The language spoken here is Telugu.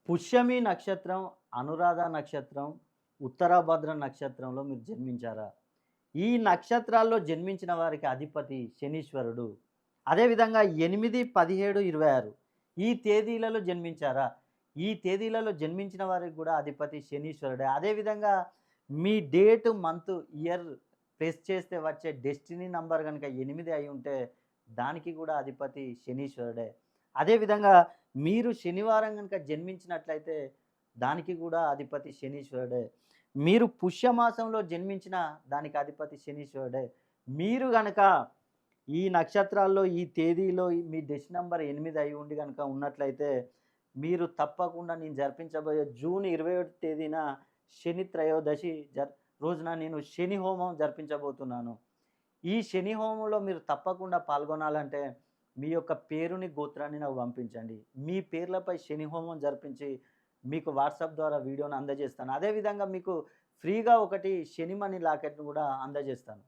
పుష్యమి నక్షత్రం, అనురాధ నక్షత్రం, ఉత్తరాభద్ర నక్షత్రంలో మీరు జన్మించారా? ఈ నక్షత్రాల్లో జన్మించిన వారికి అధిపతి శనీశ్వరుడు. అదేవిధంగా 8, 17, 26 ఈ తేదీలలో జన్మించారా? ఈ తేదీలలో జన్మించిన వారికి గూడా అధిపతి శనీశ్వరుడే. అదేవిధంగా మీ డేట్, మంత్, ఇయర్ ప్రెస్ చేస్తే వచ్చే డెస్టినీ నంబర్ గనుక 8 అయ్యుంటే దానికి గూడా అధిపతి శనీశ్వరుడే. అదేవిధంగా మీరు శనివారం గనుక జన్మించినట్లయితే దానికి గూడా అధిపతి శనీశ్వరుడే. మీరు పుష్యమాసంలో జన్మించిన దానికి అధిపతి శనీశ్వరుడే. మీరు గనక ఈ నక్షత్రాల్లో, ఈ తేదీలో మీ డెస్ట్ నంబర్ 8 అయి ఉండి గనక ఉన్నట్లయితే మీరు తప్పకుండా నేను జరిపించబోయే జూన్ 21 తేదీన శని త్రయోదశి రోజున నేను శని హోమం జరిపించబోతున్నాను. ఈ శని హోమంలో మీరు తప్పకుండా పాల్గొనాలంటే మీ యొక్క పేరుని, గోత్రాన్ని నాకు పంపించండి. మీ పేర్లపై శని హోమం జరిపించి మీకు వాట్సాప్ ద్వారా వీడియోని అందజేస్తాను. అదేవిధంగా మీకు ఫ్రీగా ఒకటి శని మనీ లాకెట్‌ను కూడా అందజేస్తాను.